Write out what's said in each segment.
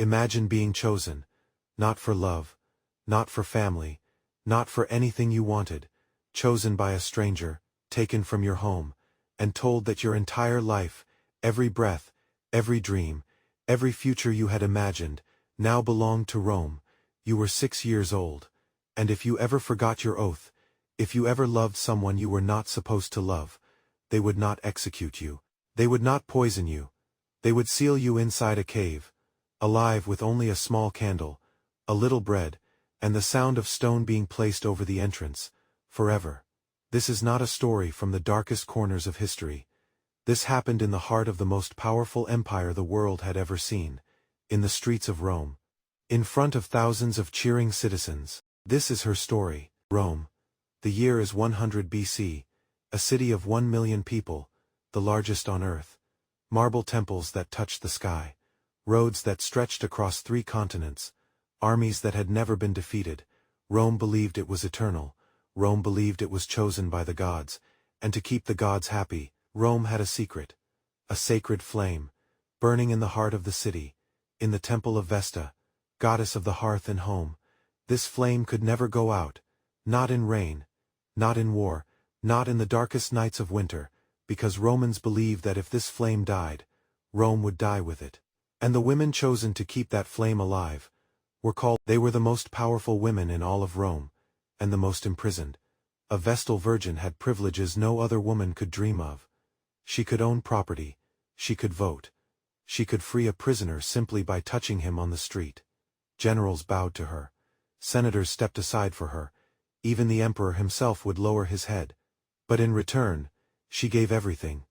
Imagine being chosen, not for love, not for family, not for anything you wanted, chosen by a stranger, taken from your home, and told that your entire life, every breath, every dream, every future you had imagined, now belonged to Rome. You were 6 years old, and if you ever forgot your oath, if you ever loved someone you were not supposed to love, they would not execute you. They would not poison you. They would seal you inside a cave, alive with only a small candle, a little bread, and the sound of stone being placed over the entrance, forever. This is not a story from the darkest corners of history. This happened in the heart of the most powerful empire the world had ever seen, in the streets of Rome, in front of thousands of cheering citizens. This is her story. Rome. The year is 100 BC, a city of 1 million people, the largest on earth. Marble temples that touched the sky, roads that stretched across 3 continents, armies that had never been defeated. Rome believed it was eternal. Rome believed it was chosen by the gods, and to keep the gods happy, Rome had a secret, a sacred flame, burning in the heart of the city, in the temple of Vesta, goddess of the hearth and home. This flame could never go out, not in rain, not in war, not in the darkest nights of winter, because Romans believed that if this flame died, Rome would die with it. And the women chosen to keep that flame alive were called. They were the most powerful women in all of Rome, and the most imprisoned. A Vestal virgin had privileges no other woman could dream of. She could own property, she could vote, she could free a prisoner simply by touching him on the street. Generals bowed to her, senators stepped aside for her, even the emperor himself would lower his head. But in return, she gave everything: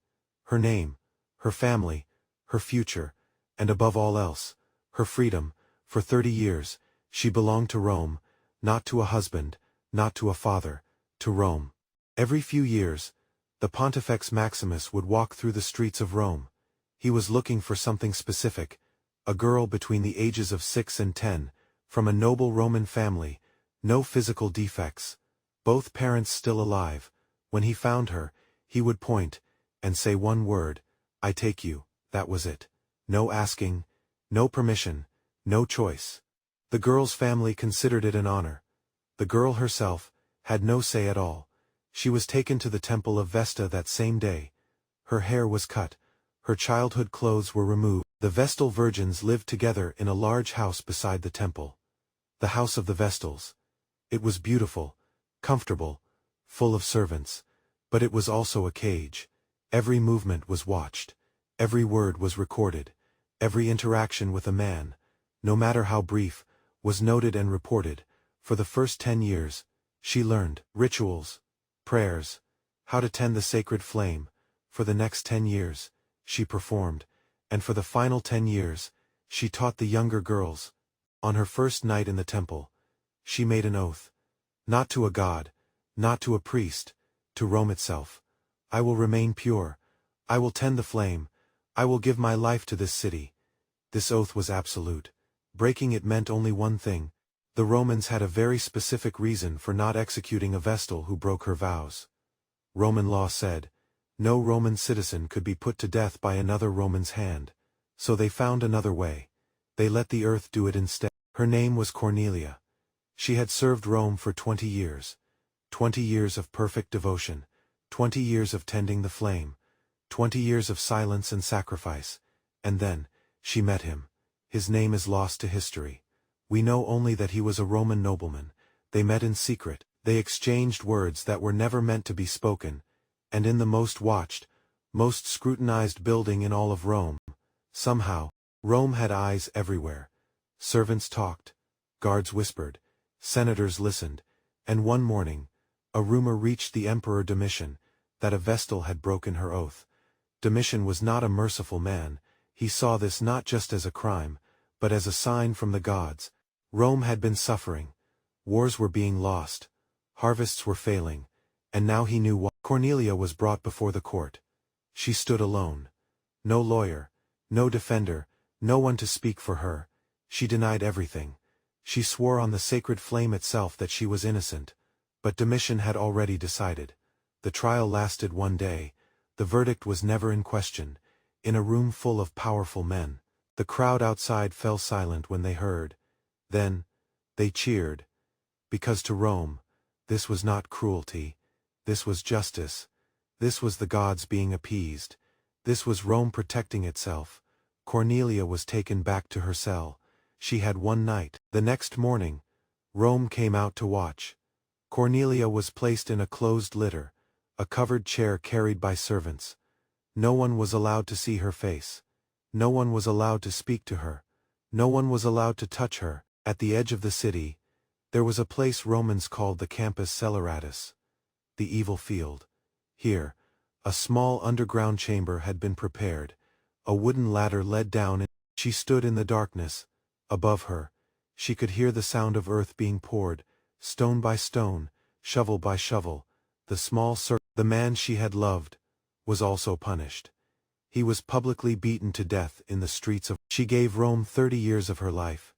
her name, her family, her future, and above all else, her freedom. For 30 years, she belonged to Rome, not to a husband, not to a father, to Rome. Every few years, the Pontifex Maximus would walk through the streets of Rome. He was looking for something specific, a girl between the ages of 6 and 10, from a noble Roman family, no physical defects, both parents still alive. When he found her, he would point, and say one word: "I take you." That was it. No asking, no permission, no choice. The girl's family considered it an honor. The girl herself had no say at all. She was taken to the temple of Vesta that same day. Her hair was cut, her childhood clothes were removed. The Vestal virgins lived together in a large house beside the temple. The house of the Vestals. It was beautiful, comfortable, full of servants, but it was also a cage. Every movement was watched. Every word was recorded. Every interaction with a man, no matter how brief, was noted and reported. For the first 10 years, she learned rituals, prayers, how to tend the sacred flame. For the next 10 years, she performed, and for the final 10 years, she taught the younger girls. On her first night in the temple, she made an oath. Not to a god, not to a priest, to Rome itself. I will remain pure. I will tend the flame. I will give my life to this city. This oath was absolute. Breaking it meant only one thing. The Romans had a very specific reason for not executing a Vestal who broke her vows. Roman law said, no Roman citizen could be put to death by another Roman's hand. So they found another way. They let the earth do it instead. Her name was Cornelia. She had served Rome for 20 years. 20 years of perfect devotion. 20 years of tending the flame. 20 years of silence and sacrifice. And then, she met him. His name is lost to history. We know only that he was a Roman nobleman. They met in secret. They exchanged words that were never meant to be spoken. And in the most watched, most scrutinized building in all of Rome, somehow, Rome had eyes everywhere. Servants talked. Guards whispered. Senators listened. And one morning, a rumor reached the Emperor Domitian, that a Vestal had broken her oath. Domitian was not a merciful man. He saw this not just as a crime, but as a sign from the gods. Rome had been suffering. Wars were being lost. Harvests were failing. And now he knew why. Cornelia was brought before the court. She stood alone. No lawyer, no defender, no one to speak for her. She denied everything. She swore on the sacred flame itself that she was innocent. But Domitian had already decided. The trial lasted one day. The verdict was never in question. In a room full of powerful men, The crowd outside fell silent when they heard. Then, they cheered. Because to Rome, this was not cruelty. This was justice. This was the gods being appeased. This was Rome protecting itself. Cornelia was taken back to her cell. She had one night. The next morning, Rome came out to watch. Cornelia was placed in a closed litter, a covered chair carried by servants. No one was allowed to see her face. No one was allowed to speak to her. No one was allowed to touch her. At the edge of the city, there was a place Romans called the Campus Celeratus, the evil field. Here, a small underground chamber had been prepared. A wooden ladder led down, and she stood in the darkness. Above her, she could hear the sound of earth being poured, stone by stone, shovel by shovel. The man she had loved was also punished. He was publicly beaten to death in the streets of. She gave Rome 30 years of her life.